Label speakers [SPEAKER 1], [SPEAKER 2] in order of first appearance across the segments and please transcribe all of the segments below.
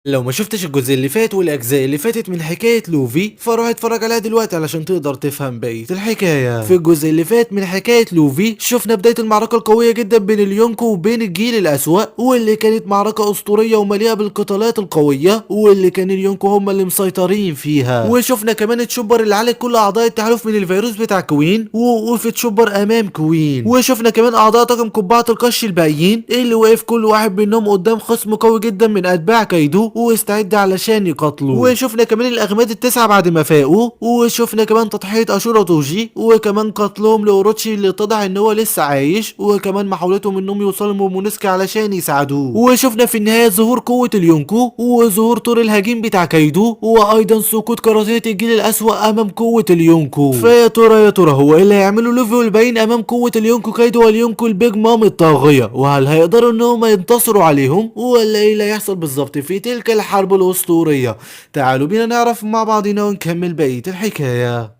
[SPEAKER 1] لو ما شفتش الجزء اللي فات والاجزاء اللي فاتت من حكاية لوفي فروح اتفرج عليها دلوقتي علشان تقدر تفهم بقية الحكاية. في الجزء اللي فات من حكاية لوفي شفنا بداية المعركة القوية جدا بين اليونكو وبين الجيل الأسوأ، واللي كانت معركة أسطورية ومليئة بالقتالات القوية، واللي كان اليونكو هم اللي مسيطرين فيها. وشفنا كمان تشوبر اللي على كل أعضاء التحالف من الفيروس بتاع كوين ووقوف تشوبر أمام كوين. وشفنا كمان أعضاء طاقم قبعة القش الباقيين اللي وقف كل واحد منهم قدام خصم قوي جدا من أتباع كايدو واستعد علشان يقاتلوا. وشفنا كمان الاغماد التسعه بعد ما فاقوا، وشفنا كمان تضحيه اشورا توجي، وكمان قتلهم لاوروتشي اللي اتضح ان هو لسه عايش، وكمان محاولتهم انهم يوصلوا لمومونوسكي علشان يساعدوه. وشفنا في النهايه ظهور قوه اليونكو وظهور طور الهجين بتاع كايدو، وايضا سقوط كاراتيه الجيل الاسوأ امام قوه اليونكو. فيا ترى يا ترى هو ايه اللي هيعملوا لوفي والباقيين امام قوه اليونكو كايدو واليونكو البيج مام الطاغيه؟ وهل هيقدروا ان هم ينتصروا عليهم ولا ايه اللي هيحصل بالظبط في تلك الحرب الأسطورية؟ تعالوا بينا نعرف مع بعضنا ونكمل بقية الحكاية.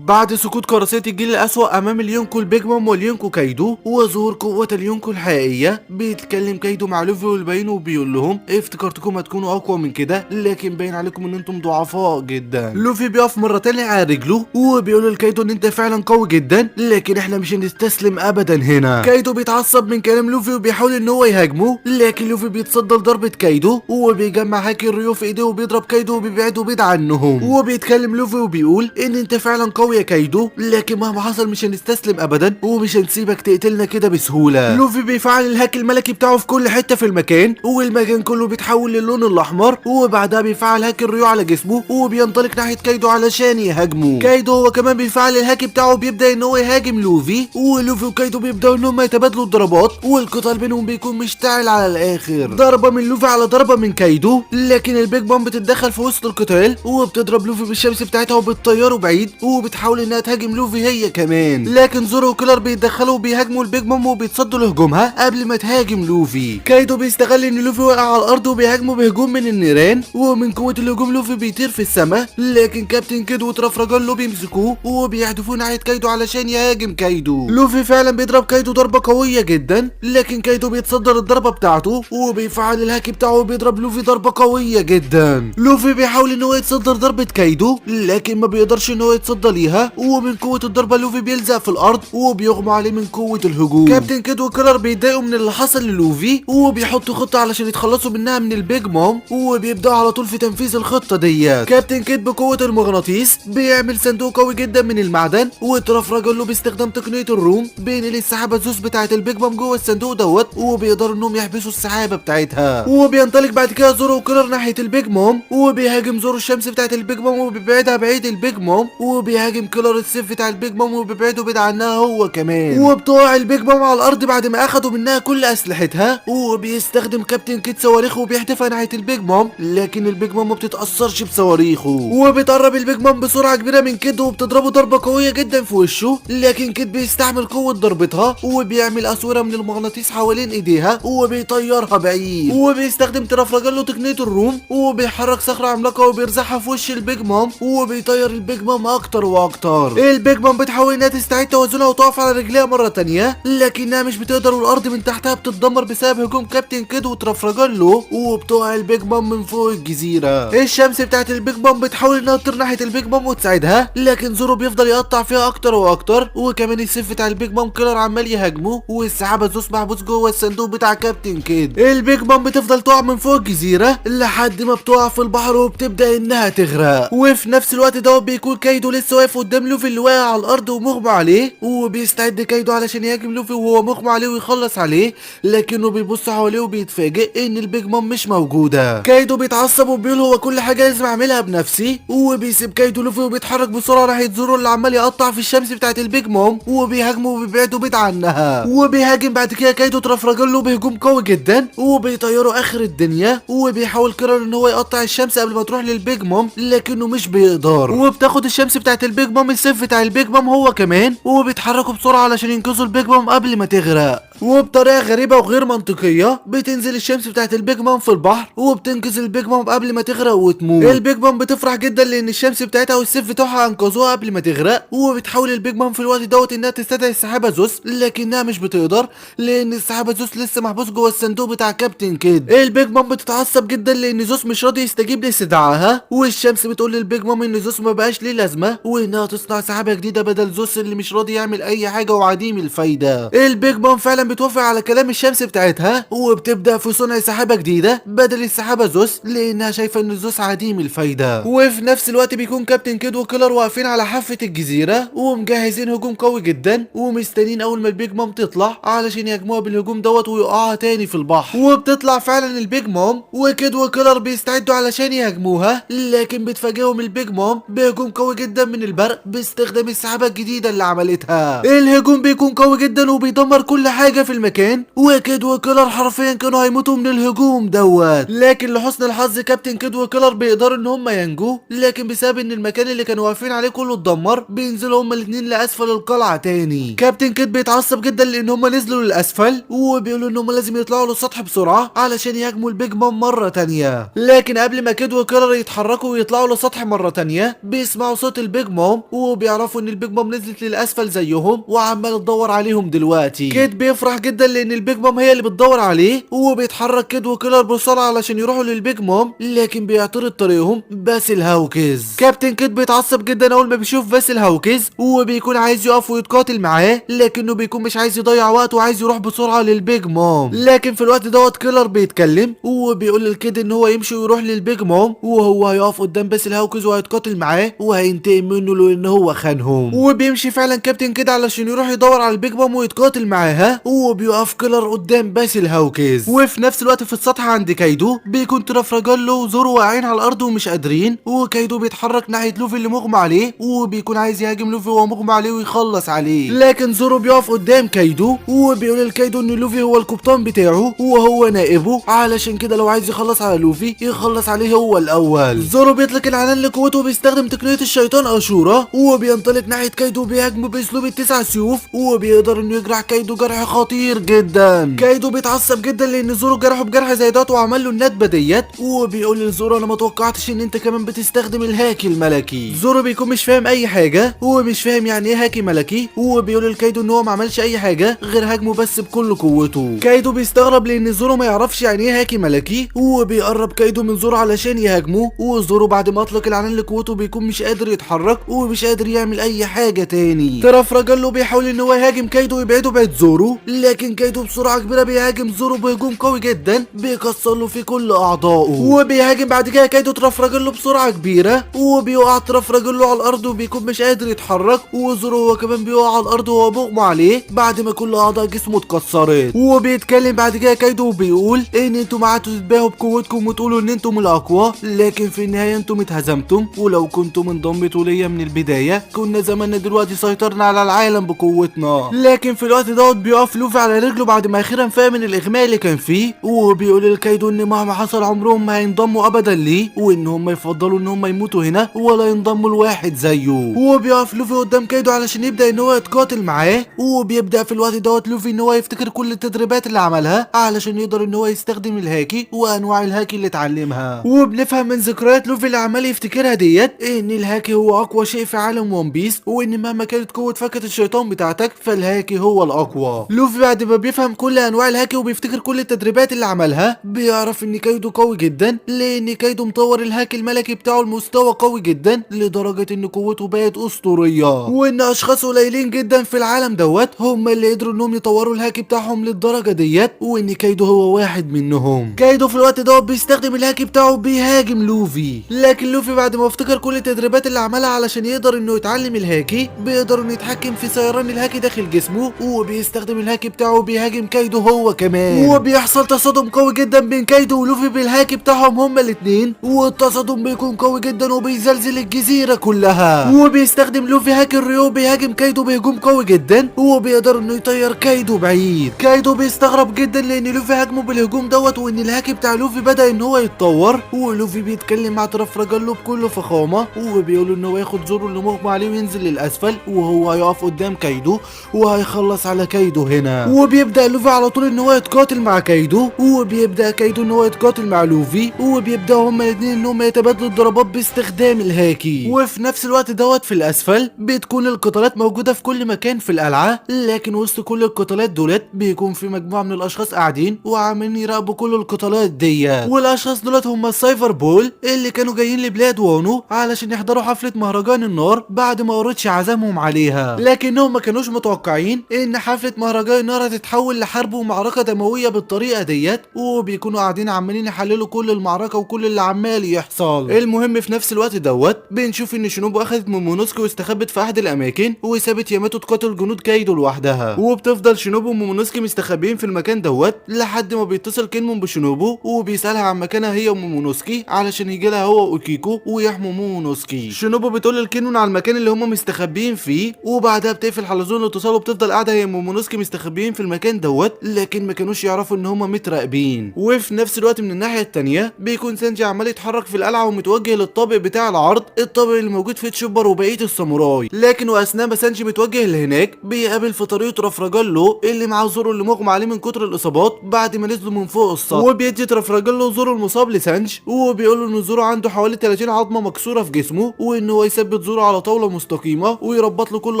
[SPEAKER 1] بعد سقوط قراصنة الجيل الأسوأ أمام اليونكو البيج مام واليونكو كايدو وظهور قوة اليونكو الحقيقية، بيتكلم كايدو مع لوفي والباقيين وبيقول لهم افتكرتكم هتكونوا أقوى من كده، لكن باين عليكم إن أنتم ضعفاء جدا. لوفي بيقف مرة تانية على رجله وبيقول لكايدو إن أنت فعلا قوي جدا، لكن إحنا مش هنستسلم أبدا هنا. كايدو بيتعصب من كلام لوفي وبيحاول إن هو يهاجمه، لكن لوفي بيتصدى لضربة كايدو وبيجمع هاكي الريو في إيديه وبيضرب كايدو وبيبعده بعيد عنهم. وبيتكلم لوفي وبيقول إن أنت فعلا قوي يا كايدو، لكن مهما حصل مش هنستسلم ابدا ومش هنسيبك تقتلنا كده بسهوله. لوفي بيفعل الهاك الملكي بتاعه في كل حته في المكان، والمكان كله بيتحول للون الاحمر، وبعدها بيفعل هاك الريو على جسمه وبينطلق ناحيه كايدو علشان يهاجمه. كايدو هو كمان بيفعل الهاك بتاعه وبيبدا ان هو يهاجم لوفي، ولوفي وكايدو بيبداوا ان هم يتبادلوا الضربات، والقتال بينهم بيكون مشتعل على الاخر. ضربه من لوفي على ضربه من كايدو، لكن البيج بام بتتدخل في وسط القتال وبتضرب لوفي بالشمس بتاعتها وبتطيره بعيد، وبتحاول انها تهاجم لوفي هي كمان، لكن زورو وكيلر بيتدخلوا وبيهاجموا البيج مام وبيتصدوا لهجومها قبل ما تهاجم لوفي. كايدو بيستغل ان لوفي وقع على الارض وبيهاجمه بهجوم من النيران، ومن قوه الهجوم لوفي بيطير في السماء، لكن كابتن كيد وترافراجون بيمسكوه وبيحدفوه ناحيه كايدو علشان يهاجم كايدو. لوفي فعلا بيضرب كايدو ضربه قويه جدا، لكن كايدو بيتصدر الضربه بتاعته وبيفعل الهاك بتاعه وبيضرب لوفي ضربه قويه جدا. لوفي بيحاول ان هو يتصدر ضربه كايدو، لكن ما بيقدرش ان هو يتصدى ليها، ومن قوه الضربه لوفي بيلزق في الارض وبيغمى عليه من قوه الهجوم. كابتن كيد وكيلر بيتضايقوا من اللي حصل للوفي وبيحطوا خطه علشان يتخلصوا منها من البيج مام، وبيبداوا على طول في تنفيذ الخطه ديت. كابتن كيد بقوه المغناطيس بيعمل صندوق قوي جدا من المعدن، وترافراجون له باستخدام تقنيه الروم بينقل السحابه الزوز بتاعه البيج مام جوه الصندوق دوت، وبيقدروا انهم يحبسوا السحابه بتاعتها. وبينطلق بعد كده زورو وكيلر ناحيه البيج مام، وبيهاجم زورو الشمس بتاعه البيج مام وبيبعدها بعيد البيج مام، وبيهاجم كيلر السيف بتاع البيج مام وبيبعده بعيد عنها هو كمان. وبتوع البيج مام على الارض بعد ما اخدوا منها كل اسلحتها، وبيستخدم كابتن كيد صواريخ وبيحدفها ناحيه البيج مام، لكن البيج مام ما بتتاثرش بصواريخه. وبتقرب البيج مام بسرعه كبيره من كيد وبتضربه ضربه قويه جدا في وشه، لكن كيد بيستعمل قوه ضربتها وبيعمل اسوره من المغناطيس حوالين ايديها وبيطيرها بعيد. وبيستخدم ترافراجون له تقنيه الروم وبيحرك صخره عملاقه وبيرزعها في وش البيج مام، وبيطير البيج مام اكتر واكتر. البيج مام بتحاول انها تستعيد توازنها وتقف على رجليها مره تانية، لكنها مش بتقدر والارض من تحتها بتتدمر بسبب هجوم كابتن كيد وترافراجون له وبتوع البيج مام من فوق الجزيره. الشمس بتاعت البيج مام بتحاول انها تطير ناحيه البيج مام وتساعدها، لكن زورو بيفضل يقطع فيها اكتر واكتر، وكمان السيف بتاع البيج مام كيلر عمال يهاجمه، والسحابه الزوس محبوس جوه الصندوق بتاع كابتن كيد. البيج مام بتفضل تقع من فوق الجزيره لحد ما بتقع في البحر وبتبدا انها تغرق. وفي نفس الوقت دوت بيكون كايدو لسه واقف قدام لوفي اللي واقع على الارض ومغمى عليه، وبيستعد كايدو علشان يهاجم لوفي وهو مغمى عليه ويخلص عليه، لكنه بيبص حواليه وبيتفاجئ ان البيج مام مش موجوده. كايدو بيتعصب وبيقول هو كل حاجه لازم اعملها بنفسي، وبيسيب كايدو لوفي وبيتحرك بسرعه ناحيه زورو اللي عمال يقطع في الشمس بتاعت البيج مام، وبيهاجمه وبيبعده بعيد عنها. وبيهاجم بعد كده كايدو ترافراجون له بهجوم قوي جدا وبيطيره اخر الدنيا، وبيحاول كيرر ان هو يقطع الشمس قبل ما تروح للبيج مام، لكنه مش بيقدر. وبتاخد الشمس بتاعت البيج مام السيف بتاع البيج مام هو كمان، وبيتحركوا بسرعه علشان ينقذوا البيج مام قبل ما تغرق. وبطريقه غريبه وغير منطقيه بتنزل الشمس بتاعت البيج مام في البحر وبتنقذ البيج مام قبل ما تغرق وتموت. البيج مام بتفرح جدا لان الشمس بتاعتها والسيف بتوعها انقذوها قبل ما تغرق، وبتحاول البيج مام في الوقت دوت انها تستدعي السحابه زوس لكنها مش بتقدر لان السحابه زوس لسه محبوس جوه الصندوق بتاع كابتن كيد. البيج مام بتتعصب جدا لان زوس مش راضي يستجيب لاستدعائها، والشمس بتقول للبيج مام ان زوس ما بقاش ليه لازمه وانها تصنع سحابه جديده بدل زوس اللي مش راضي يعمل اي حاجه وعديم الفايده. البيج مام فعلا بتوافق على كلام الشمس بتاعتها وبتبدا في صنع سحابه جديده بدل السحابه زوس لانها شايفه ان زوس عديم الفايده. وفي نفس الوقت بيكون كابتن كيد وكيلر واقفين على حافه الجزيره ومجهزين هجوم قوي جدا ومستنيين اول ما البيج مام تطلع علشان يهاجموها بالهجوم دوت ويقعها تاني في البحر. وبتطلع فعلا البيج مام وكيد وكيلر بيستعدوا علشان يهاجموها، لكن بتفاجئهم البيج مام بهجوم قوي جدا من البرق باستخدام السحابه الجديده اللي عملتها. الهجوم بيكون قوي جدا وبيدمر كل حاجه في المكان، وكيد وكيلر حرفيا كانوا هيموتوا من الهجوم دوت، لكن لحسن الحظ كابتن كيد وكيلر بيقدروا ان هم ينجوا، لكن بسبب ان المكان اللي كانوا واقفين عليه كله اتدمر بينزلوا هما الاثنين لاسفل القلعه تاني. كابتن كيد بيتعصب جدا لان هم نزلوا للاسفل وبيقولوا ان هم لازم يطلعوا للسطح بسرعه علشان يهاجموا البيج مام مره تانيه، لكن قبل ما كيد وكيلر يتحركوا ويطلعوا للسطح مره تانيه بيسمعوا صوت البيج مام وبيعرفوا ان البيج مام نزلت للاسفل زيهم وعمال تدور عليهم دلوقتي. كيد بيفرح جدا لان البيج مام هي اللي بتدور عليه وبيتحرك كيد وكيلر بسرعه علشان يروحوا للبيج مام، لكن بيعترض طريقهم باسل هاوكيز. كابتن كيد بيتعصب جدا اول ما بيشوف باسل هاوكيز وبيكون عايز يقف ويتقاتل معاه، لكنه بيكون مش عايز يضيع وقت وعايز يروح بسرعه للبيج مام. لكن في الوقت دوت كيلر بيتكلم وبيقول للكيد ان هو يمشي ويروح للبيج مام وهو هيقف قدام باسل هاوكيز وهيتقاتل معاه وهينتقم منه لان هو خانهم. وبيمشي فعلا كابتن كيد علشان يروح يدور على البيج مام ويتقاتل معاها، وبيقف كيلر قدام باسل هاوكيز. وفي نفس الوقت في السطح عند كايدو بيكون ترافراجالو وزورو واقعين على الارض ومش قادرين، وكايدو بيتحرك ناحيه لوفي اللي مغمى عليه وبيكون عايز يهاجم لوفي وهو مغمى عليه ويخلص عليه، لكن زورو بيقف قدام كايدو وبيقول لكايدو ان لوفي هو القبطان بتاعه وهو نائبه، علشان كده لو عايز يخلص على لوفي يخلص عليه هو الاول. زورو بيطلق العنان لقوته وبيستخدم تقنيه الشيطان اشورا وبينطلق ناحيه كايدو وبيهاجمه باسلوب التسع سيوف وبيقدر انه يجرح كايدو جرح خطير جدا. كايدو بيتعصب جدا لان زورو جرحه بجرح زي دوت وعمل له الندبه ديت، وبيقول لزورو انا ما توقعتش ان انت كمان بتستخدم الهاكي الملكي. زورو بيكون مش فاهم اي حاجه ومش فاهم يعني ايه هاكي ملكي، وبيقول لكايدو ان هو ما عملش اي حاجه غير هاجمه بس بكل قوته. كايدو بيستغرب لان زورو ما يعرفش يعني ايه هاكي ملكي وبيقرب كايدو من زورو علشان يهاجمه، وزورو بعد ما اطلق العنان لقوته بيكون مش قادر يتحرك ومش قادر يعمل اي حاجه تاني. ترافراجالو بيحاول ان هو يهاجم كايدو ويبعده بعد زورو، لكن كايدو بسرعه كبيره بيهاجم زورو بهجوم قوي جدا بيكسر له في كل اعضائه، وبيهاجم بعد كده كايدو ترافراجالو بسرعه كبيره وبيقع ترافراجالو على الارض وبيكون مش قادر يتحرك، وزورو هو كمان بيقع على الارض وهو مغمى عليه بعد ما كل اعضاء جسمه اتكسرت. وبيتكلم بعد كده كايدو وبيقول ان انتوا معاتوا تتباهوا بقوتكم وتقولوا ان انتم الاقوى، لكن في النهايه انتم اتهزمتم، ولو كنتم انضميتوا ليا من البدايه كنا زماننا دلوقتي سيطرنا على العالم بقوتنا. لكن في الوقت دوت بيقف لوفي على رجله بعد ما اخيرا فاهم من الاغماء اللي كان فيه، وبيقول لكايدو ان مهما حصل عمرهم ما هينضموا ابدا ليه، وان هم يفضلوا ان هم يموتوا هنا ولا ينضموا لواحد زيه. وبيقف لوفي قدام كايدو علشان يبدا ان هو يتقاتل معاه، وبيبدا في الوقت دوت لوفي ان هو يفتكر كل التدريبات اللي عملها علشان يقدر ان هو يستخدم الهاكي وانواع الهاكي اللي اتعلمها. وبنفهم من ذكريات لوفي اللي عمال يفتكرها ديت ان الهاكي هو اقوى شيء في عالم ون بيس، وان مهما كانت قوه فكة الشيطان بتاعتك فالهاكي هو الاقوى. لوفي بعد ما بيفهم كل انواع الهاكي وبيفتكر كل التدريبات اللي عملها بيعرف ان كايدو قوي جدا، لان كايدو مطور الهاكي الملكي بتاعه لمستوى قوي جدا لدرجه ان قوته بقت اسطوريه، وان اشخاص قليلين جدا في العالم دوت هم اللي قدروا انهم يطوروا الهاكي بتاعهم للدرجه ديت، وان كايدو هو واحد منهم. كايدو في الوقت دوت بيستخدم الهاكي بتاعه بيهاجم لوفي، لكن لوفي بعد ما افتكر كل التدريبات اللي عملها علشان يقدر انه يتعلم الهاكي بيقدر انه يتحكم في سيران الهاكي داخل جسمه، وبيستخدم الهاكي بتاعه بيهاجم كايدو هو كمان، وبيحصل تصادم قوي جدا بين كايدو ولوفي بالهاكي بتاعهم هما الاثنين، والتصادم بيكون قوي جدا وبيزلزل الجزيره كلها. وبيستخدم لوفي هاكي الريو بيهاجم كايدو بهجوم قوي جدا وبيقدر انه يطير كايدو بعيد. كايدو بيستغرب جدا لان لوفي هاجمه بالهجوم دوت، وان الهاكي بتاع لوفي بدا ان هو يتطور، ولوفي بيتكلم مع ترافراجالو بكل فخامه وبيقول ان هو ياخد زورو اللي مغمى عليه وينزل للاسفل وهو هيقف قدام كايدو وهيخلص على كايدو هنا. معانا. وبيبدا لوفي على طول ان هو يتقاتل مع كايدو، وبيبدا كايدو ان هو يتقاتل مع لوفي، وبيبدا هما الاثنين ان هما يتبادلوا الضربات باستخدام الهاكي. وفي نفس الوقت دوت في الاسفل بتكون القتالات موجوده في كل مكان في القلعه، لكن وسط كل القتالات دولت بيكون في مجموعه من الاشخاص قاعدين وعمالين يراقبوا كل القتالات ديت. والاشخاص دولت هم السايفر بول اللي كانوا جايين لبلاد وانو علشان يحضروا حفله مهرجان النار بعد ما اوروتشي عزمهم عليها، لكنهم ما كانوش متوقعين ان حفله مهرجان النار هتتحول لحرب ومعركه دمويه بالطريقه ديت، وبيكونوا قاعدين عمالين يحللوا كل المعركه وكل اللي عمال يحصل. المهم في نفس الوقت دوت بنشوف ان شينوبو اخذت مومونوسكي واستخبت في احد الاماكن، وسابت ياماتو تقاتل جنود كايدو لوحدها. وبتفضل شينوبو ومومونوسكي مستخبيين في المكان دوت لحد ما بيتصل كينمون بشينوبو وبيسالها عن مكانها هي ومومونوسكي علشان يجي لها هو واوكيكو ويحموا مومونوسكي. شينوبو بتقول لكينمون على المكان اللي هم مستخبيين فيه، وبعدها بتقفل حلزون الاتصال وبتفضل قاعده هي ومومونوسكي مستخبيين في المكان دوت، لكن ما كانوش يعرفوا ان هم متراقبين. وفي نفس الوقت من الناحيه الثانيه بيكون سانجي عمال يتحرك في القلعه ومتوجه للطابق بتاع العرض، الطابق اللي موجود فيه تشوبر وبقيه الساموراي. لكن واثناء ما سانجي متوجه لهناك بيقابل في طريقه رافراجالو اللي معاه زورو اللي مغمى عليه من كتر الاصابات بعد ما نزلوا من فوق السطح، وبيدي رافراجالو زورو المصاب لسانجي، وبيقول له ان زورو عنده حوالي 30 عظمه مكسوره في جسمه، وان هو يثبت زورو على طاوله مستقيمه ويربط له كل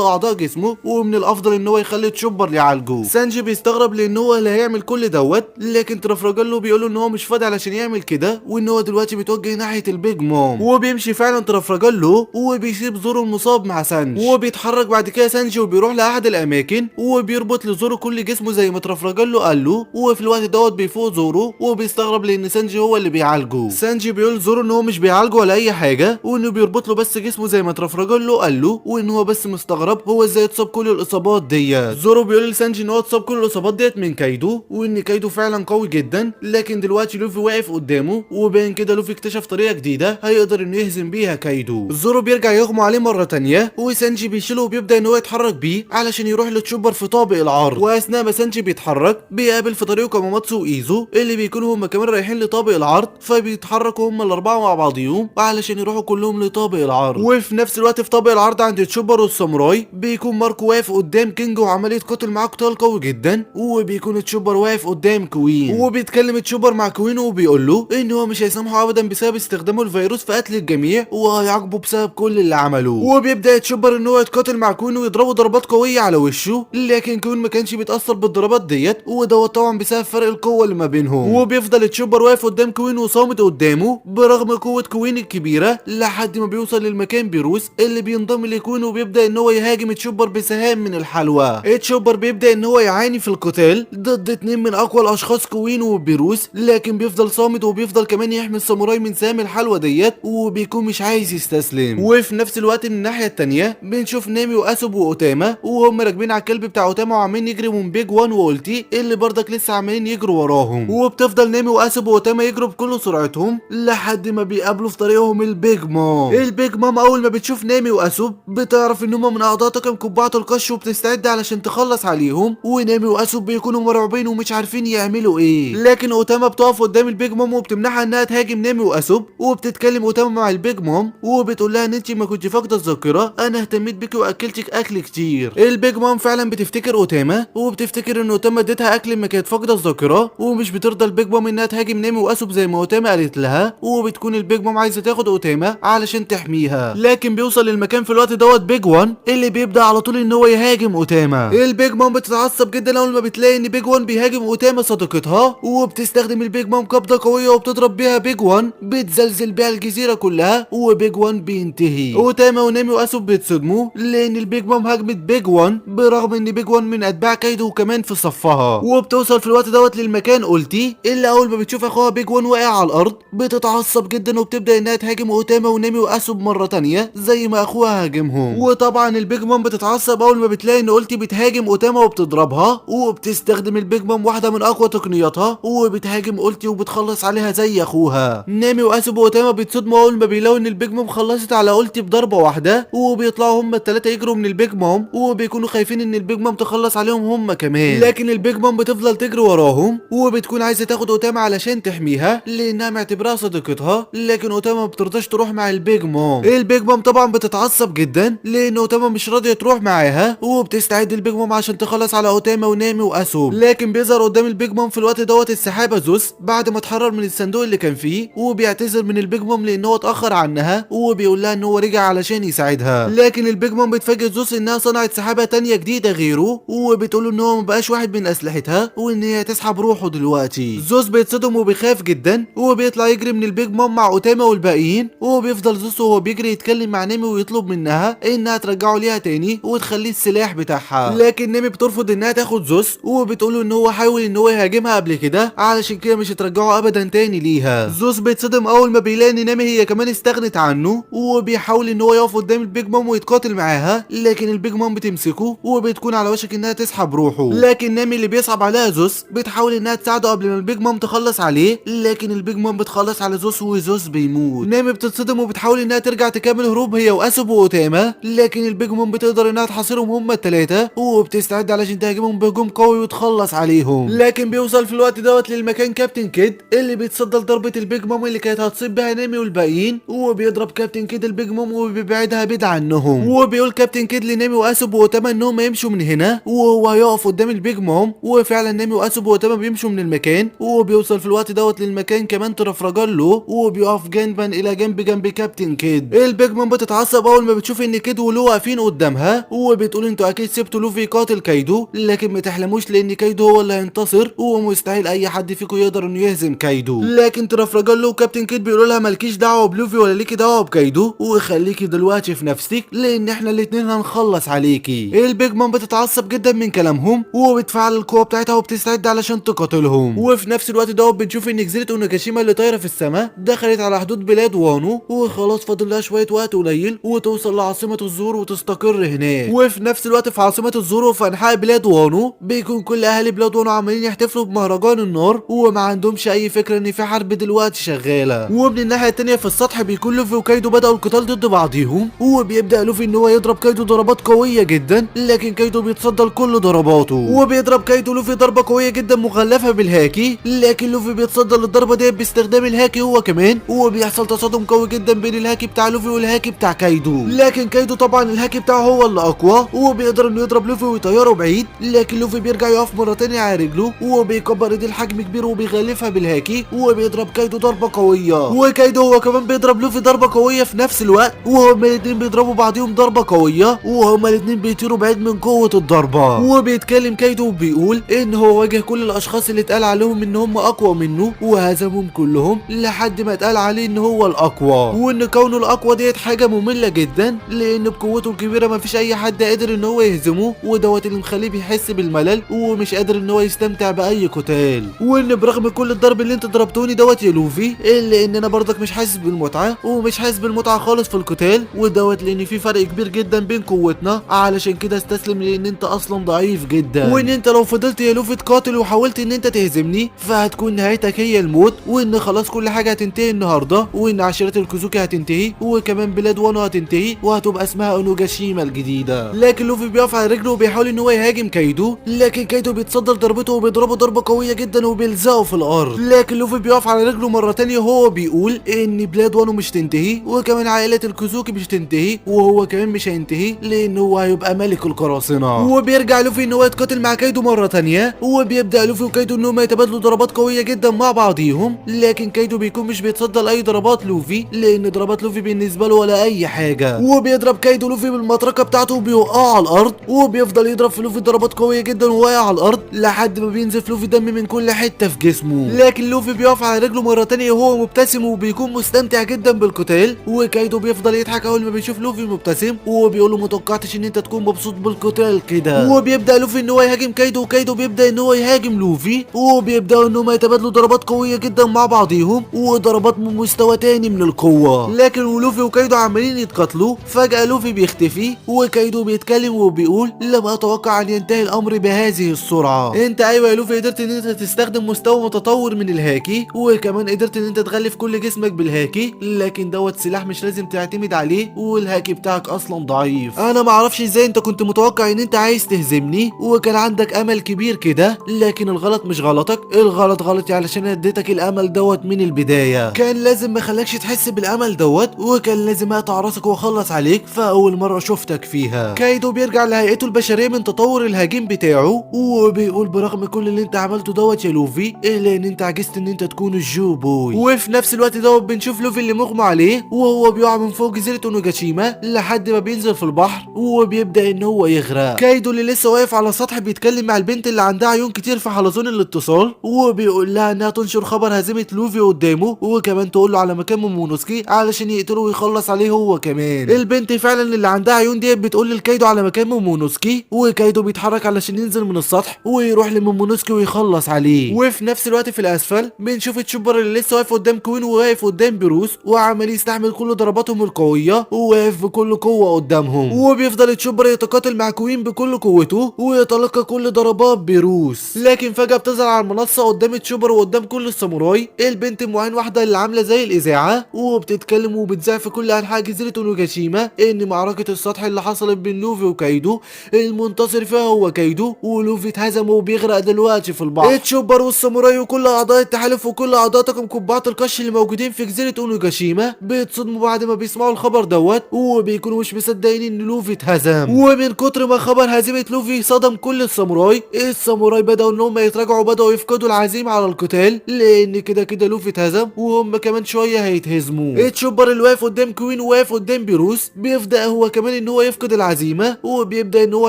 [SPEAKER 1] اعضاء جسمه، ومن الافضل ان هو يخلي تشوبر يعالجه. سانجي بيستغرب لان هو اللي هيعمل كل دوت، لكن ترافراجالو بيقول له ان هو مش فاضي علشان يعمل كده، وان هو دلوقتي بيتوجه ناحيه البيج مام. وبيمشي فعلا ترافراجالو وبيسيب زورو المصاب مع سانجي، وبيتحرك بعد كده سانجي وبيروح لاحد الاماكن وبيربط لزورو كل جسمه زي ما ترافراجالو قال له. وفي الوقت دوت بيفوق زورو وبيستغرب لان سانجي هو اللي بيعالجه. سانجي بيقول زورو ان هو مش بيعالجه ولا اي حاجه، وانه بيربط له بس جسمه زي ما ترافراجالو قال له، وان هو بس مستغرب هو ازاي اتصاب كل الاصابات ديت. زورو بيقول لسانجي ان هو اتصاب كل الاصابات ديت من كايدو، وان كايدو فعلا قوي جدا، لكن دلوقتي لوفي واقف قدامه، وبين كده لوفي اكتشف طريقه جديده هيقدر انه يهزم بيها كايدو. زورو بيرجع يغمى عليه مره تانية، وسانجي بيشيله وبيبدا ان هو يتحرك بيه علشان يروح لتشوبر في طابق العرض. واثناء ما سانجي بيتحرك بيقابل في طريقه كاماماتسو وايزو اللي بيكونوا هم كمان رايحين لطابق العرض، فبيتحركوا هم الاربعه مع بعضيهم علشان يروحوا كلهم لطابق العرض. وفي نفس الوقت في طابق العرض عند تشوبر والساموراي بيكون ماركو واقف قدام كينج وعمال يتقاتل معاه قتال قوي جدا، وبيكون تشوبر واقف قدام كوين، وبيتكلم تشوبر مع كوين وبيقول له ان هو مش هيسامحه ابدا بسبب استخدامه الفيروس في قتل الجميع، وهيعاقبه بسبب كل اللي عملوه. وبيبدا تشوبر ان هو يتقاتل مع كوين ويضربه ضربات قويه على وشه، لكن كوين ما كانش بيتاثر بالضربات ديت، ودوت طبعا بسبب فرق القوه اللي ما بينهم. وبيفضل تشوبر واقف قدام كوين وصامت قدامه برغم قوه كوين الكبيره، لحد ما بيوصل للمكان بيروس اللي بينضم لكوين، وبيبدا ان هو يهاجم تشوبر بسهام من الحلوى. تشوبر بيبدا ان هو يعاني في القتال ضد اتنين من اقوى الاشخاص كوين وبيروس، لكن بيفضل صامت وبيفضل كمان يحمي الساموراي من سهام الحلوى ديت، وبيكون مش عايز يستسلم. وفي نفس الوقت من الناحيه التانيه بنشوف نامي واسوب واوتاما وهم راكبين على الكلب بتاع اوتاما وعمالين يجروا من بيج وان والتي اللي برضك لسه عمالين يجروا وراهم. وبتفضل نامي واسوب واوتاما يجروا بكل سرعتهم لحد ما بيقابلوا في طريقهم البيج مام. البيج مام اول ما بتشوف نامي واسوب بتعرف ان هم من اعضاء طاقم قبعه القش وبتستعد علشان تخلص عليهم، ونامي واسوب بيكونوا مرعوبين ومش عارفين يعملوا ايه. لكن اوتاما بتقف قدام البيج مام وبتمنعها انها تهاجم نامي واسوب، وبتتكلم اوتاما مع البيج مام وبتقول لها ان انت ما كنتش فاقده الذاكره، انا اهتميت بيكي واكلتك اكل كتير. البيج مام فعلا بتفتكر اوتاما وبتفتكر ان اوتاما اديتها اكل ما كانت فاقده الذاكره، ومش بترضى البيج مام انها تهاجم نامي واسوب زي ما اوتاما قالت لها، وبتكون البيج مام عايزه تاخد اوتاما علشان تحميها. لكن بيوصل للمكان في الوقت دوت بيج وان اللي بيبدا على طول ان هو يهاجم اوتاما. البيج مام بتتعصب جدا اول ما بتلاقي ان بيج وان بيهاجم اوتاما صديقتها، وبتستخدم البيج مام قبضه قويه وبتضرب بيها بيج وان بتزلزل بيها الجزيره كلها، وبيج وان بينتهي. اوتاما ونامي واسوب بيتصدموا لان البيج مام هاجمت بيج وان برغم ان بيج وان من اتباع كايدو وكمان في صفها. وبتوصل في الوقت دوت للمكان قلتي اللي اول ما بتشوف اخوها بيج وان واقع على الارض بتتعصب جدا وبتبدا انها تهاجم اوتاما ونامي واسوب مره تانية زي ما اخوها هاجمهم. وطبعا البيج مام بتتعصب اول ما بتلاقي ان قلتي بتهاجم اوتاما وبتضربها، وبتستخدم البيج مام واحده من اقوى تقنياتها وبتهاجم قلتي وبتخلص عليها زي اخوها. نامي واسوب واوتاما بيتصدموا اول ما بيلاقوا ان البيج مام خلصت على قلتي بضربه واحده، وبيطلعوا هم الثلاثه يجروا من البيج مام، وبيكونوا خايفين ان البيج مام تخلص عليهم هم كمان. لكن البيج مام بتفضل تجري وراهم وبتكون عايزه تاخد اوتاما علشان تحميها لانها معتبراها صديقتها، لكن اوتاما ما بترضاش تروح مع البيج مام. البيج مام طبعا بتتعصب جدا لان اوتاما مش راضيه تروح معاها، وبتستعد البيج مام عشان تخلص على على اوتاما ونامي واسوب. لكن بيظهر قدام البيج مام في الوقت دوت السحابه زوس بعد ما اتحرر من الصندوق اللي كان فيه، وبيعتذر من البيج مام لان هو اتاخر عنها، وبيقول لها ان هو رجع علشان يساعدها. لكن البيج مام بتفاجئ زوس انها صنعت سحابه تانية جديده غيره، وبتقول ان هو مبقاش واحد من اسلحتها وان هي تسحب روحه دلوقتي. زوس بيتصدم وبيخاف جدا، وبيطلع يجري من البيج مام مع اوتاما والباقيين، وبيفضل زوس وهو بيجري يتكلم مع نامي ويطلب منها انها ترجعه ليها تاني وتخليه السلاح بتاعها. لكن نامي بترفض انها تاخد زوس، وبتقول ان هو حاول ان هو يهاجمها قبل كده علشان كده مش هترجعه ابدا تاني ليها. زوس بيتصدم اول ما بيلاقي ان نامي هي كمان استغنت عنه، وبيحاول ان هو يقف قدام البيج مام ويتقاتل معاها، لكن البيج مام بتمسكه وبتكون على وشك انها تسحب روحه. لكن نامي اللي بيصعب عليها زوس بتحاول انها تساعده قبل ما البيج مام تخلص عليه، لكن البيج مام بتخلص على زوس وزوس بيموت. نامي بتتصدم وبتحاول انها ترجع تكمل هروب هي واسوب واوتاما، لكن البيج مام بتقدر انها تحاصرهم هما الثلاثه، وبتستعد علشان تهاجمهم بهجوم قوي وتخلص عليهم. لكن بيوصل في الوقت دوت للمكان كابتن كيد اللي بيتصدى لضربه البيج مام اللي كانت هتصيب بها نامي والباقيين، وبيضرب كابتن كيد البيج مام وبيبعدها بعيد عنهم. وبيقول كابتن كيد لنامي واسوب واوتاما انهم يمشوا من هنا، وهو هيقف قدام البيج مام، وفعلا نامي واسوب واوتاما بيمشوا من المكان، وبيوصل في الوقت دوت للمكان كمان ترافراجالو، وبيقف جنبا الى جنب كابتن كيد. البيج مام بتتعصب اول ما بتشوف ان كيد ولو واقفين قدامها، وبتقول انتوا اكيد سبتوا لوفي يقاتل كايدو، لكن ما تحلموش لان كايدو هو اللي هينتصر، ومستحيل اي حد فيكم يقدر انه يهزم كايدو. لكن ترافراجالو وكابتن كيد بيقولوا لها مالكيش دعوه بلوفي ولا ليكي دعوه بكايدو، وخليكي دلوقتي في نفسك لان احنا الاتنين هنخلص عليكي. البيج مام بتتعصب جدا من كلامهم، وبتفعل القوه بتاعتها وبتستعد علشان تقاتلهم. وفي نفس الوقت دوت بنشوف ان جزيره اوناجاشيما اللي طايره في السماء دخلت على حدود بلاد وانو، وخلاص فاضل لها شويه وقت قليل وتوصل لعاصمه الزهور وتستقر هناك. وفي نفس الوقت في عاصمه الزهور وفي انحاء بلاد وانو بيكون كل اهالي بلاد وانو عمالين يحتفلوا بمهرجان النار، وما عندهمش اي فكره ان في حرب دلوقتي شغاله. ومن الناحيه التانيه في السطح بيكون لوفي وكايدو بداوا القتال ضد بعضيهم، وبيبدا لوفي ان هو يضرب كايدو ضربات قويه جدا، لكن كايدو بيتصدى لكل ضرباته، وبيضرب كايدو لوفي ضربه قويه جدا مغلفه بالهاكي، لكن لوفي بيتصدى للضربه دي باستخدام الهاكي هو كمان، وبيحصل تصادم قوي جدا بين الهاكي بتاع لوفي والهاكي بتاع كايدو. لكن كايدو طبعا الهاكي بتاعه هو اللي اقوى، وبيقدر انه يضرب لوفي ويطيره بعيد، لكن لوفي بيرجع يقف مره تانية على رجله، وبيكبر ايديه لحجم كبير وبيغلفها بالهاكي، وبيضرب كايدو ضربه قويه، وكايدو هو كمان بيضرب لوفي ضربه قويه في نفس الوقت، وهما الاثنين بيضربوا بعضيهم ضربه قويه، وهما الاثنين بيطيروا بعيد من قوه الضربه. وبيتكلم كايدو وبيقول ان هو واجه كل الاشخاص اللي اتقال عليهم ان هم اقوى منه وهزمهم كلهم لحد ما اتقال عليه ان هو الاقوى، وان كونه الاقوى ديت حاجه ممله جدا لان بقوته الكبيره مفيش اي حد قادر ان هو يهزمه، ودوت اللي مخليه بيحس بالملل ومش قادر ان هو يستمتع باي قتال. وان برغم كل الضرب اللي انت ضربتوني دوت يا لوفي الا ان انا برضك مش حاسس بالمتعه، ومش حاسس بالمتعه خالص في القتال، ودوت لان في فرق كبير جدا بين قوتنا، علشان كده استسلم لان انت اصلا ضعيف جدا، وان انت لو فضلت يا لوفي تقاتل وحاولت ان انت تهزمني فهتكون نهايتك هي الموت، وان خلاص كل حاجه هتنتهي النهارده، وان عشيره الكوزوكي هتنتهي، وكمان بلاد وانو هتنتهي وهتبقى اسمها اونوجاشيما الجديده. لكن لوفي بيقف على رجله وبيحاول ان هو يهاجم كايدو، لكن كايدو بيتصدر ضربته وبيضربه ضربه قويه جدا وبيلزقه في الارض، لكن لوفي بيقف على رجله مره تانية وهو بيقول ان بلاد وانو مش تنتهي، وكمان عائله الكوزوكي مش تنتهي، وهو كمان مش هينتهي لان هو هيبقى ملك القراصنه. وبيرجع لوفي ان هو يتقاتل مع كايدو مره تانية، وبيبدا لوفي وكايدو ان هم يتبادلوا ضربات قويه جدا مع بعضيهم، لكن كايدو بيكون مش بيتصدى لاي ضربات لوفي لان ضربات لوفي بالنسبه له ولا اي حاجه، وبيضرب كايدو لوفي بالمطرقه بتاعته وبيوقعه على الارض، وبيفضل يضرب في لوفي ضربات قويه جدا وهو واقع على الارض لحد ما بينزف لوفي دم من كل حته في جسمه، لكن لوفي بيقف على رجله مره تانية وهو مبتسم وبيكون مستمتع جدا بالقتال، وكايدو بيفضل يضحك اول ما بيشوف لوفي مبتسم، وبيقول له متوقعتش ان انت تكون مبسوط بالقتال كده، وبيبدا لوفي ان هو يهاجم كايدو، وكايدو بيبدا ان هو يهاجم لوفي، وبيبداوا ان هم يتبادلوا ضربات قويه جدا مع بعضيهم وضربات من مستوى تاني من القوه، لكن ولوفي وكايدو عمالين يتقاتلوا فجاه لوفي بيختفي، وكايدو بيتكلم وبيقول لم اتوقع ان ينتهي الامر بهذه السرعه، انت ايوه يا لوفي قدرت ان انت تستخدم مستوى متطور من الهاكي، وكمان قدرت ان انت تغلف كل جسمك بالهاكي، لكن دوت سلاح مش لازم تعتمد عليه والهاكي بتاعك اصلا ضعيف، انا معرفش ازاي انت كنت متوقع ان انت عايز تهزمني وكان عندك امل كبير كده، لكن الغلط مش غلطك، الغلط غلطي علشان اديتك الامل دوت من البدايه، كان لازم ما خلكش تحس بالامل دوت، وكان لازم اقطع راسك واخلص عليك في اول مره شفتك فيها. كايدو بيرجع لهيئته البشريه من تطور تشوبر الهجين بتاعه وبيقول برغم كل اللي انت عملته دوت يا لوفي الا ان انت عجزت ان انت تكون الجو بوي. وفي نفس الوقت دوت بنشوف لوفي اللي مغمى عليه وهو بيقع من فوق جزيره اونوجاشيما لحد ما بينزل في البحر وبيبدا ان هو يغرق. كايدو اللي لسه واقف على السطح بيتكلم مع البنت اللي عندها عيون كتير في حلزون الاتصال وبيقول لها انها تنشر خبر هزيمه لوفي قدامه وكمان تقول له على مكان مومونوسكي علشان يقتله ويخلص عليه هو كمان. البنت فعلا اللي عندها عيون ديت بتقول لكايدو على مكان مومونوسكي وكايدو بيتحرك علشان ينزل من السطح ويروح لمومونوسكي ويخلص عليه. وفي نفس الوقت في الاسفل بنشوف تشوبر اللي لسه واقف قدام كوين وواقف قدام بروس وعمال يستحمل كل ضرباتهم القويه وواقف بكل قوه قدامهم وبيفضل تشوبر يتقاتل مع كوين بكل قوته ويتلقى كل ضربات بروس. لكن فجاه بتظهر على المنصه قدام تشوبر وقدام كل الساموراي البنت معين واحده اللي عامله زي الاذاعه وبتتكلم وبتذاع في كل انحاء جزيره اونوجاشيما ان معركه السطح اللي حصلت بين لوفي وكايدو المنتصر فيها هو كايدو ولوفي اتهزم وبيغرق دلوقتي في البحر. تشوبر والساموراي وكل اعضاء التحالف وكل اعضاء طاقم قبعات القش اللي موجودين في جزيره اونوجاشيما بيتصدموا بعد ما بيسمعوا الخبر دوت وبيكونوا مش مصدقين ان لوفي اتهزم. ومن كتر ما خبر هزيمه لوفي صدم كل الساموراي بداوا ان هم يتراجعوا وبداوا يفقدوا العزيمه على القتال لان كده لوفي اتهزم وهم كمان شويه هيتهزموا. تشوبر اللي واقف قدام كوين وواقف قدام بيروس بيبدا هو كمان ان هو يفقد العزيمه وبيبدا ان هو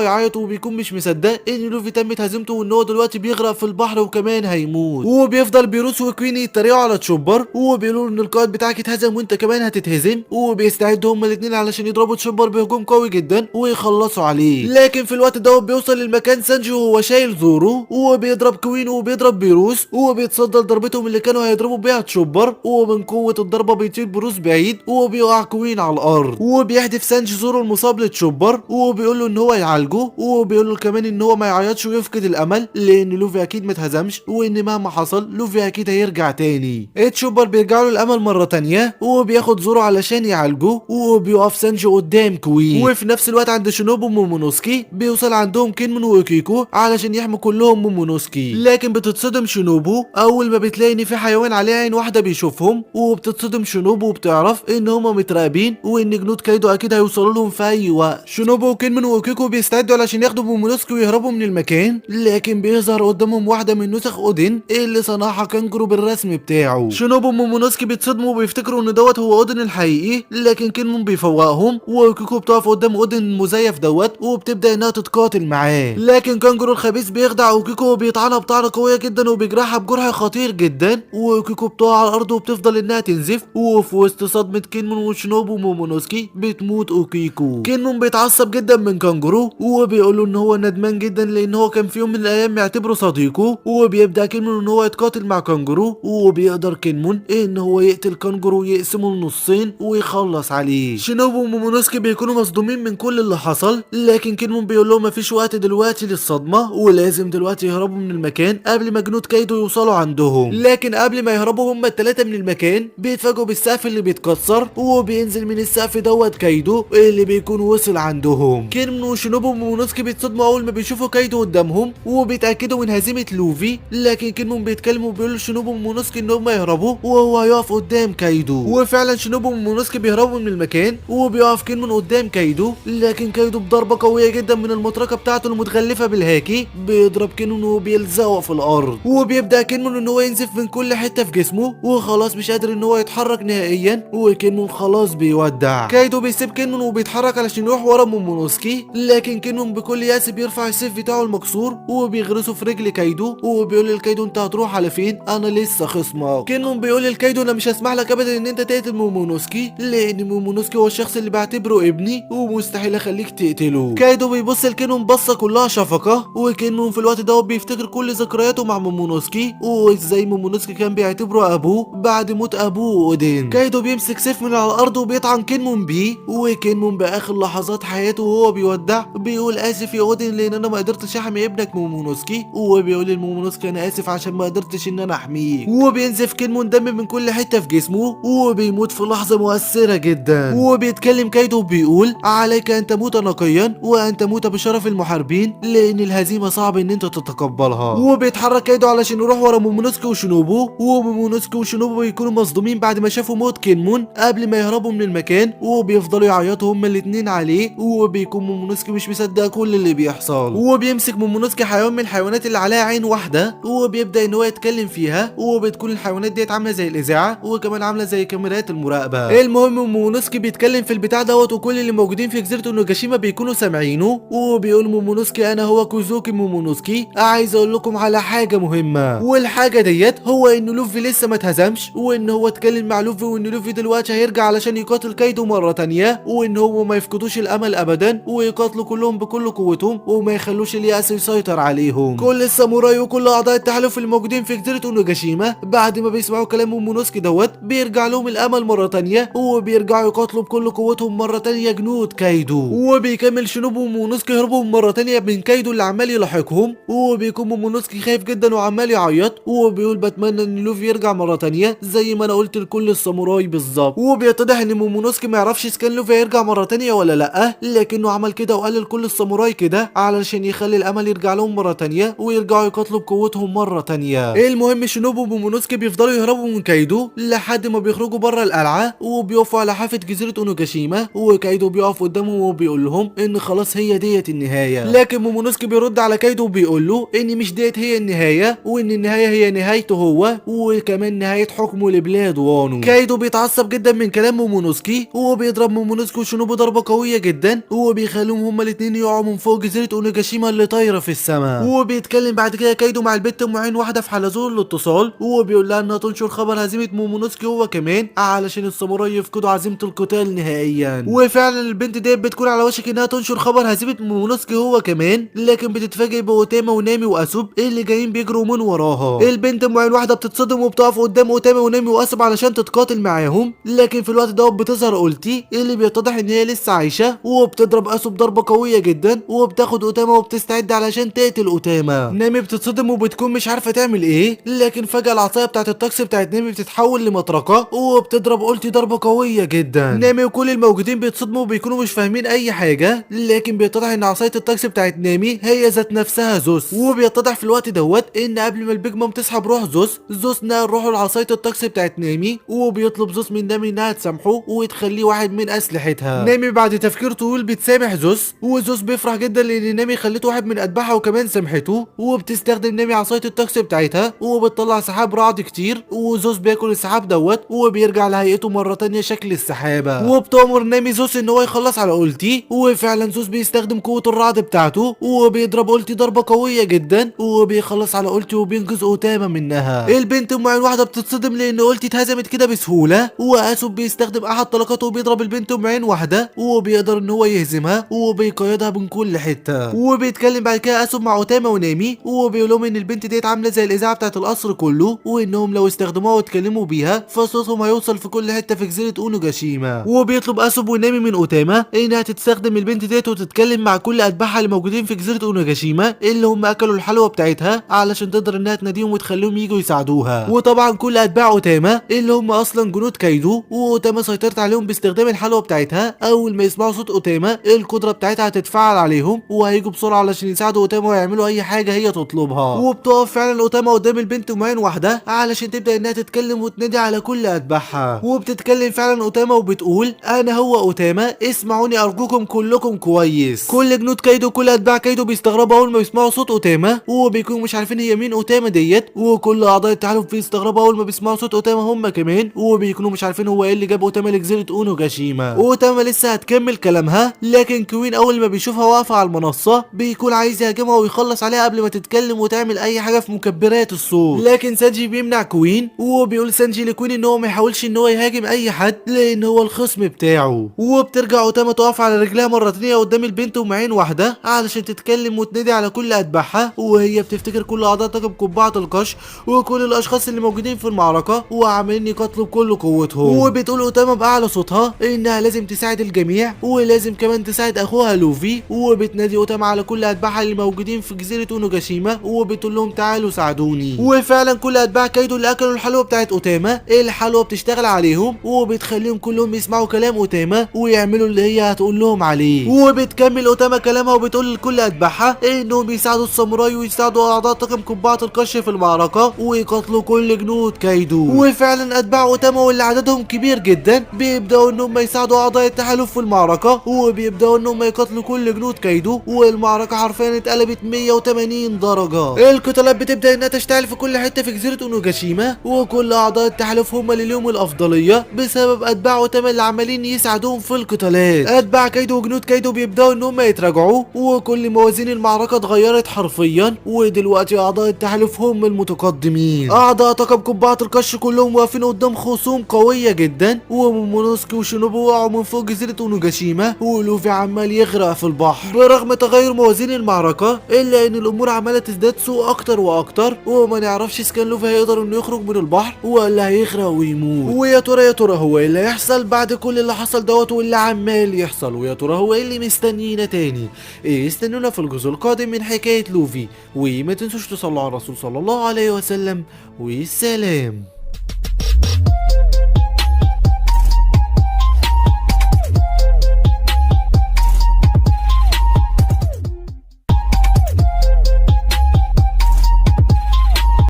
[SPEAKER 1] يعيط وبيكون مش مصدق ان لوفي تمت هزيمته وان هو دلوقتي بيغرق في البحر وكمان هيموت. وبيفضل بيروس وكوين يتريقوا على تشوبر وبيقولوا ان القائد بتاعك اتهزم وانت كمان هتتهزم وبيستعدوا هما الاثنين علشان يضربوا تشوبر بهجوم قوي جدا ويخلصوا عليه. لكن في الوقت ده بيوصل للمكان سانجي وهو شايل زورو وبيضرب كوين وبيضرب بيروس وبيتصدى لضربتهم اللي كانوا هيضربوا بيها تشوبر ومن قوه الضربه بيطير بيروس بعيد وبيقع كوين على الارض وبيحدف سانجي زورو المصاب لتشوبر وبيقول له ان هو يعالجه وبيقول له كمان ان هو ما يعيطش ويفقد الامل لان لوفي اكيد ما اتهزمش وان مهما حصل لوفي اكيد هيرجع تاني. تشوبر بيرجع له الامل مره تانيه وبياخد زورو علشان يعالجه وبيقف سانجي قدام كوين. وفي نفس الوقت عند شينوبو ومومونوسكي بيوصل عندهم كينمون وكيكو علشان يحموا كلهم مومونوسكي. لكن بتتصدم شينوبو اول ما بتلاقي ان في حيوان عليه عين واحده بيشوفهم وبتتصدم شينوبو وبتعرف ان هما متراقبين وان جنود كايدو اكيد هيوصلوا لهم في اي وقت. شينوبو وكينمون وكيكو بيستعدوا علشان ياخدوا مومونوسكي ويهربوا من المكان لكن بيظهر قدامهم واحده من نسخ اودين اللي صنعها كانجرو بالرسم بتاعه. شينوبو ومومونوسكي بيتصدموا وبيفتكروا ان دوت هو اودين الحقيقي لكن كينمون بيفوقهم وكيكو بتقف قدام اودين المزيف دوت وبتبدا انها تتقاتل معاه لكن كانجرو الخبيث بيخدع وكيكو وبيطعنها بطعنه قويه جدا وبيجرحها بجرح خطير جدا وكيكو بتقع على الارض وبتفضل انها تنزف وفي وسط صدمه كينمون وشينوبو ومومونوسكي بتموت اوكيكو. كينمون بيتعصب جدا من كانجرو وبيقول له ان هو ندمان جدا لان هو كان في يوم من الايام يعتبره صديقه وبيبدا كينمون ان هو يتقاتل مع كانجرو وبيقدر كينمون ان هو يقتل كانجرو ويقسمه لنصين ويخلص عليه. شينوبو ومومونوسكي بيكونوا مصدومين من كل اللي حصل لكن كينمون بيقول لهم مفيش وقت دلوقتي للصدمه ولازم دلوقتي يهربوا من المكان قبل ما جنود كايدو يوصلوا عندهم. لكن قبل ما يهربوا هما الثلاثه من المكان بيتفاجئوا بالسقف اللي بيتكسر وبينزل من السقف دوت كايدو اللي بيكون وصل عندهم. كينمون وشينوبو ومومونوسكي بيتصدموا اول ما بيشوفوا كايدو قدامهم وبيتاكدوا من هزيمه لوفي لكن كينمون بيتكلم وبيقول لشينوبو ومومونوسكي ان هم يهربوا وهو هيقف قدام كايدو. وفعلا شينوبو ومومونوسكي بيهربوا من المكان وبيقف كينمون قدام كايدو لكن كايدو بضربه قويه جدا من المطرقه بتاعته المتغلفه بالهاكي بيضرب كينمون وبيلزقه في الارض وبيبدا كينمون ان هو ينزف من كل حته في جسمه وخلاص مش قادر ان هو يتحرك نهائيا وكينمون خلاص بيودع. كايدو بيسيب كينمون وبيتحرك علشان يروح ورا مومونوسكي لكن كينمون بكل ياس بيرفع السيف بتاعه المكسور وبيغرسه في رجل كايدو وبيقول لكايدو انت هتروح على فين انا لسه خصمك. كينمون بيقول لكايدو انا مش هسمح لك ابدا ان انت تقتل مومونوسكي لان مومونوسكي هو الشخص اللي بعتبره ابني ومستحيل اخليك تقتله. كايدو بيبص لكينمون بصه كلها شفقه وكينمون في الوقت ده بيفتكر كل ذكرياته مع مومونوسكي وازاي مومونوسكي كان بيعتبره ابوه بعد موت ابوه اودين. كايدو بيمسك سيف من على الارض وبيطعن كينمون بيه وكينمون باخر لحظات حياته وهو بيودع بيقول اسف يا اودين لان انا ما قدرتش احمي ابنك مومونوسكي وبيقول لمومونوسكي انا اسف عشان ما قدرتش ان انا احميه وبينزف كينمون دم من كل حته في جسمه وبيموت في لحظه مؤثره جدا وبيتكلم كايدو وبيقول عليك ان تموت نقيا وان تموت بشرف المحاربين لان الهزيمه صعب ان انت تتقبلها. وبيتحرك كايدو علشان يروح ورا مومونوسكي وشينوبو ومومونوسكي وشينوبو بيكونوا مصدومين بعد ما شافوا موت كينمون قبل ما يهربوا من المكان وبيفضلوا يعيطوا هما الاثنين عليه وبيكون مومونوسكي مش مصدق كل اللي بيحصل. وبيمسك مومونوسكي حيوان من الحيوانات اللي عليها عين واحده وبيبدا ان هو يتكلم فيها، وبتكون الحيوانات ديت عامله زي الاذاعه وكمان عامله زي كاميرات المراقبه. المهم مومونوسكي بيتكلم في البتاع دوت، وكل اللي موجودين في جزيره اونوجاشيما بيكونوا سامعينه، وبيقول مومونوسكي انا هو كوزوكي مومونوسكي، عايز اقول لكم على حاجه مهمه، والحاجه ديت هو ان لوفي لسه ما اتهزمش، وان هو اتكلم مع لوفي وان لوفي دلوقتي هيرجع علشان يقاتل كايدو مره تانية، وان هو ما يفقدوش الامل ابدا ويقاتلوا كلهم بكل قوتهم وما يخلوش اليأس يسيطر عليهم. كل الساموراي وكل اعضاء التحالف الموجودين في جزيره اونوجاشيما بعد ما بيسمعوا كلام مومونوسكي دوت بيرجع لهم الامل مره تانية، وبيرجعوا يقاتلوا بكل قوتهم مره تانية جنود كايدو. وبيكمل شنوبو ومومونوسكي هربوا مره تانية من كايدو اللي عمال يلاحقهم، وبيكون مومونوسكي خايف جدا وعمال يعيط، وبيقول بتمنى ان لوفي يرجع مره تانية زي ما انا قلت لكل الساموراي بالظبط. وبيتضح ان مومونوسكي ما يعرفش اذا كان لوفي هيرجع مره تانية ولا لا، لكنه عمل كده وقال لكل الساموراي كده علشان يخلي الامل يرجع لهم مره تانية ويرجعوا يقاتلوا بقوتهم مره تانية. المهم شنوبو ومومونوسكي بيفضلوا يهربوا من كايدو لحد ما بيخرجوا بره القلعه، وبيقفوا على حافه جزيره اونوجاشيما، وكايدو بيقف قدامهم وبيقول لهم ان خلاص هي ديت النهايه. لكن مومونوسكي بيرد على كايدو وبيقول له ان مش ديت هي النهايه، وان النهايه هي نهايته هو وكمان نهايه حكمه لبلاد وانو. كايدو بيتعصب جدا من كلام مومونوسكي، وبيضرب مومونوسكي وشنوبو ضربه قويه جدا، وبيخليهم هما الاثنين يقعوا من فوق جزيره اونوجاشيما اللي طايره في السماء. وبيتكلم بعد كده كايدو مع البت ام عين واحده في حلزون الاتصال، وبيقول لها انها تنشر خبر هزيمه مومونوسكي هو كمان علشان الساموراي يفقدوا عزيمه القتال نهائيا. وفعلا البنت ديت بتكون على وشك انها تنشر خبر هزيمه مومونوسكي هو كمان، لكن بتتفاجئ باوتاما ونامي واسوب اللي جايين بيجروا من وراها. البنت ام عين واحده بتتصدم وبتقف قدام اوتاما ونامي واسوب علشان تتقاتل معاهم، لكن في الوقت ده بتظهر اولتي اللي بيتضح ان هي لسه عايشه، وبتضرب اسوب ضربه قويه جدا، وبتاخد اوتاما وبتستعد علشان تقتل اوتاما. نامي بتتصدم وبتكون مش عارفه تعمل ايه، لكن فجاه العصايه بتاعت الطقس بتاعت نامي بتتحول لمطرقه وبتضرب اولتي ضربه قويه جدا. نامي وكل الموجودين بيتصدموا وبيكونوا مش فاهمين اي حاجه، لكن بيتضح ان عصايه الطقس بتاعت نامي هي ذات نفسها زوس. وبيتضح في الوقت دوت ان قبل ما البيج مام تسحب روح زوس نقل روحه لعصايه الطقس بتاعت نامي، وبيطلب زوس من نامي انها تسامحه وتخليه واحد من اسلحتها. نامي بعد تفكير طويل بتسامح زوس، وزوس بيفرح جدا لان نامي خلته واحد من اتباعها وكمان سامحته، وبتستخدم نامي عصايه الطقس بتاعتها وبتطلع سحاب رعد كتير، وزوس بياكل السحاب دوت وبيرجع لهيئته مره تانية شكل السحابه. وبتامر نامي زوس ان هو يخلص على اولتي، وفعلا زوس بيستخدم قوه الرعد بتاعته وبيضرب اولتي ضربه قويه جدا وبيخلص على اولتي وبينقذ اوتاما منها. البنت ام عين واحده بتتصدم لان اولتي اتهزمت كده بسهوله، واسوب بيستخدم احد طلقاته وبيضرب البنت ام عين واحده وبيقدر ان هو يهزمها وبيقيدها من كل حته. وبيتكلم بعد كده اسوب مع اوتاما ونامي وبيقول لهم ان البنت ديت عامله زي الاذاعه بتاعت القصر كله، وانهم لو استخدموها واتكلموا بيها فصوتهم هيوصل في كل حته في جزيره اونوجاشيما. وبيطلب اسوب ونامي من اوتاما انها تستخدم البنت ديت وتتكلم مع كل اتباعها اللي موجودين في جزيره اونوجاشيما اللي هم اكلوا الحلوى بتاعتها علشان تقدر انها تناديهم وتخليهم يجوا يساعدوها. وطبعا كل اتباع اوتاما اللي هم اصلا جنود كايدو، واوتاما سيطرت عليهم باستخدام الحلوى بتاعتها، اول ما يسمعوا صوت اوتاما القدره بتاعتها هتتفعل عليهم وهيجوا بسرعه علشان يساعدوا اوتاما ويعملوا اي حاجه هي تطلبها. وبتقف فعلا اوتاما قدام البنت ام عين واحده علشان تبدا انها تتكلم وتنادي على كل اتباعها. وبتتكلم فعلا اوتاما وبتقول انا هو اوتاما، اسمعوني ارجوكم كلكم كويس. كل جنود كايدو كل اتباع كايدو بيستغربوا اول ما يسمعوا صوت اوتاما وبيكونوا مش عارفين هي مين اوتاما ديت، وكل اعضاء التحالف بيستغربوا اول ما بيسمعوا صوت اوتاما هم كمان، وبيكونوا مش عارفين هو ايه اللي جاب اوتاما لجزيره اونوجاشيما. اوتاما لسه هتكمل كلامها، لكن كوين اول ما بيشوفها واقفه على المنصه بيكون عايز يهاجمها ويخلص عليها قبل ما تتكلم وتعمل اي حاجه في مكبرات الصوت، لكن سانجي بيمنع كوين، وبيقول سانجي لكوين ان هو ما يحاولش ان هو يهاجم اي حد لان هو الخصم بتاعه. وبترجع اوتاما تقف على رجلها مره تانيه قدام البنت ام عين واحده علشان تتكلم وتنادي على كل اتباعها، وهي بتفتكر كل اعضاء طاقم قبعه القش وكل الاشخاص اللي موجودين في المعركه وعمالين يقاتلوا بكل قوتهم. وبتقول اوتاما باعلى صوتها انها لازم تساعد الجميع ولازم كمان تساعد اخوها لوفي، وبتنادي اوتاما على كل اتباعها اللي موجودين في جزيره اونوجاشيما وبتقول لهم تعالوا ساعدوني. وفعلا كل اتباع كايدو اللي اكلوا الحلوى بتاعت اوتاما الحلوى بتشتغل عليهم وبتخليهم كلهم يسمعوا كلام اوتاما ويعملوا اللي هي هتقول لهم عليه. وبتكمل اوتاما كلامها وبتقول لكل اتباعها انهم يساعدوا الساموراي ويساعدوا اعضاء طاقم قبعه القش في المعركه ويقاتلوا كل جنود كايدو. وفعلا اتباع اوتاما واللي عددهم كبير جدا بيبداوا انهم يساعدوا اعضاء التحالف في المعركه وبيبداوا انهم يقاتلوا كل جنود كايدو كايدو، والمعركة حرفيا اتقلبت 180 درجة. القتالات بتبدأ انها تشتعل في كل حتة في جزيرة اونوجاشيما، وكل اعضاء التحالف هم اللي ليهم الافضلية بسبب اتباع وتم اللي عمالين يساعدوهم في القتالات. اتباع كايدو وجنود كايدو بيبدأوا ان هم يتراجعوا، وكل موازين المعركة اتغيرت حرفيا، ودلوقتي اعضاء التحالف هم المتقدمين. اعضاء طاقم قبعة القش كلهم واقفين قدام خصوم قوية جدا، ومومونوسكي وشينوبو وقعوا من فوق جزيرة اونوجاشيما، ولوفي عمال يغرق في البحر. برغم تغير موازين المعركة الا ان الامور عمالة تزداد سوء اكتر واكتر، وما نعرفش اذا كان لوفي هيقدر انه يخرج من البحر ولا هيغرق ويموت. ويا ترى هو ايه اللي هيحصل بعد كل اللي حصل دوت واللي عمال يحصل، ويا ترى هو ايه اللي مستنينا تاني؟ إيه، استنونا في الجزء القادم من حكاية لوفي، وما تنسوش تصلوا على الرسول صلى الله عليه وسلم، والسلام.